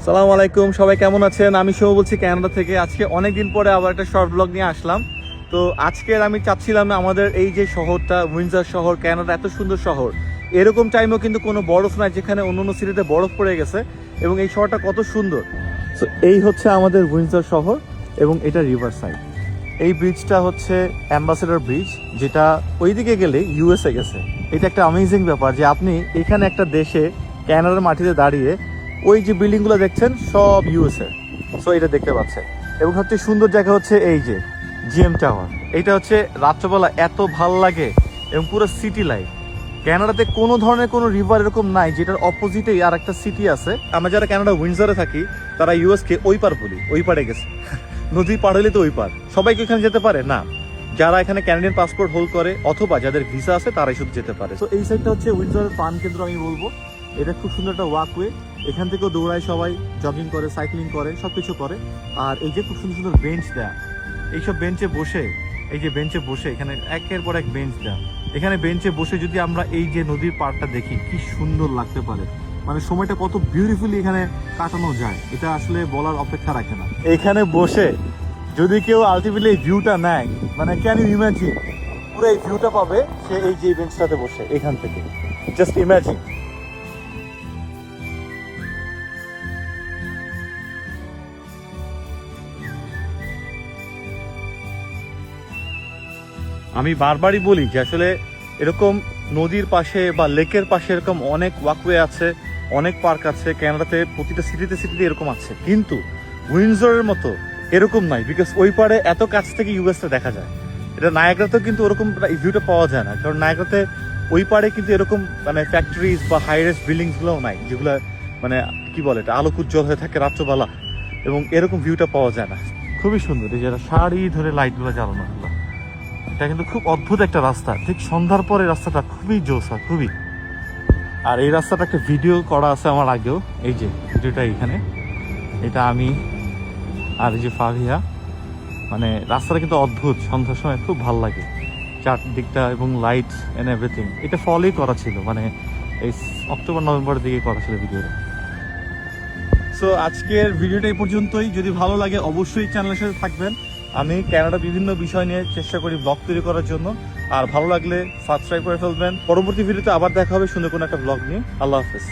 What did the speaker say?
সালাম আলাইকুম, সবাই কেমন আছেন? আমি সৌম বলছি কানাডা থেকে। আজকে অনেকদিন পরে আবার একটা শর্ট ব্লগ নিয়ে আসলাম। তো আজকের আমি চাচ্ছিলাম আমাদের এই যে শহরটা উইন্ডসর শহর, কানাডা এত সুন্দর শহর, এরকম টাইমেও কিন্তু কোনো বরফ নাই, যেখানে অন্য অন্য সিটিতে বরফ পড়ে গেছে, এবং এই শহরটা কত সুন্দর। তো এই হচ্ছে আমাদের উইন্ডসর শহর, এবং এটা রিভার সাইড। এই ব্রিজটা হচ্ছে অ্যাম্বাসেডর ব্রিজ, যেটা ওইদিকে গেলে ইউএসএ গেছে। এটা একটা অ্যামেজিং ব্যাপার যে আপনি এখানে একটা দেশে কানাডার মাটিতে দাঁড়িয়ে ওই যে বিল্ডিংগুলো দেখছেন সব ইউএসএ। সো এটা দেখতে পাচ্ছেন। এবং সবচেয়ে সুন্দর জায়গা হচ্ছে এই যে জিএম টাওয়ার। এটা হচ্ছে রাত্রবেলা এত ভাল লাগে, এবং পুরো সিটি লাইফ। কানাডাতে কোনো ধরনের কোনো রিভার এরকম নাই যেটার অপোজিটেই আর একটা সিটি আছে। আমরা যারা কানাডা উইন্ডসরে থাকি তারা ইউএসকে ওই পার বলি, ওই পারে গেছে। নদী পার হলে তো ওই পার, সবাইকে এখানে যেতে পারে না। যারা এখানে ক্যানাডিয়ান পাসপোর্ট হোল্ড করে অথবা যাদের ভিসা আছে তারাই শুধু যেতে পারে। তো এই সাইডটা হচ্ছে উইন্ডসরের প্রাণকেন্দ্র আমি বলবো। এটা খুব সুন্দর একটা ওয়াকওয়ে, এখান থেকেও দৌড়ায় সবাই, জগিং করে, সাইক্লিং করে, সবকিছু করে। আর এই যে খুব সুন্দর সুন্দর বেঞ্চ দেয়া, এইসব বেঞ্চে বসে, এই যে বেঞ্চে বসে এখানে একের পর এক বেঞ্চ দেয়া, এখানে বেঞ্চে বসে যদি আমরা এই যে নদীর পাড়টা দেখি কি সুন্দর লাগতে পারে। মানে সময়টা কত বিউটিফুলি এখানে কাটানো যায়, এটা আসলে বলার অপেক্ষা রাখে না। এখানে বসে যদি কেউ আলটিমেটলি এই ভিউটা নেয়, মানে ক্যান ইউ ইমাজিন পুরো এই ভিউটা পাবে সে এই যে বেঞ্চটাতে বসে, এখান থেকে জাস্ট ইমাজিন। আমি বারবারই বলি যে আসলে এরকম নদীর পাশে বা লেকের পাশে এরকম অনেক ওয়াকওয়ে আছে, অনেক পার্ক আছে কানাডাতে, প্রতিটা সিটিতে এরকম আছে, কিন্তু উইন্ডসরের মতো এরকম নাই। বিকজ ওই পারে এত কাছ থেকে ইউএসটা দেখা যায়। এটা নায়াগ্রাতেও কিন্তু ওরকম ভিউটা পাওয়া যায় না, কারণ নায়াগ্রাতে ওই পারে কিন্তু এরকম মানে ফ্যাক্টরিজ বা হাইরেস্ট বিল্ডিংসগুলোও নাই, যেগুলো মানে কি বলে এটা আলোক উজ্জ্বল হয়ে থাকে রাত্রবেলা, এবং এরকম ভিউটা পাওয়া যায় না। খুবই সুন্দর এই যেটা সারি ধরে লাইটগুলো জ্বালানো হলো। এটা কিন্তু খুব অদ্ভুত একটা রাস্তা, ঠিক সন্ধ্যার পরে রাস্তাটা খুবই জোসা, খুবই। আর এই রাস্তাটা একটা ভিডিও করা আছে আমার আগেও, এই যে ভিডিওটা এখানে, এটা আমি আর এই যে ফাভিয়া, মানে রাস্তাটা কিন্তু অদ্ভুত, সন্ধ্যার সময় খুব ভালো লাগে চারদিকটা, এবং লাইট এন্ড এভরিথিং। এটা ফলেই করা ছিল, মানে এই অক্টোবর নভেম্বরের দিকে করা ছিল ভিডিওটা। সো আজকের ভিডিওটা এই পর্যন্তই। যদি ভালো লাগে অবশ্যই চ্যানেলের সাথে থাকবেন। আমি কানাডা বিভিন্ন বিষয় নিয়ে চেষ্টা করি ব্লগ তৈরি করার জন্য, আর ভালো লাগলে সাবস্ক্রাইব করে ফেলবেন। পরবর্তী ভিডিওতে আবার দেখা হবে সুন্দর কোনো একটা ব্লগ নিয়ে। আল্লাহ হাফেজ।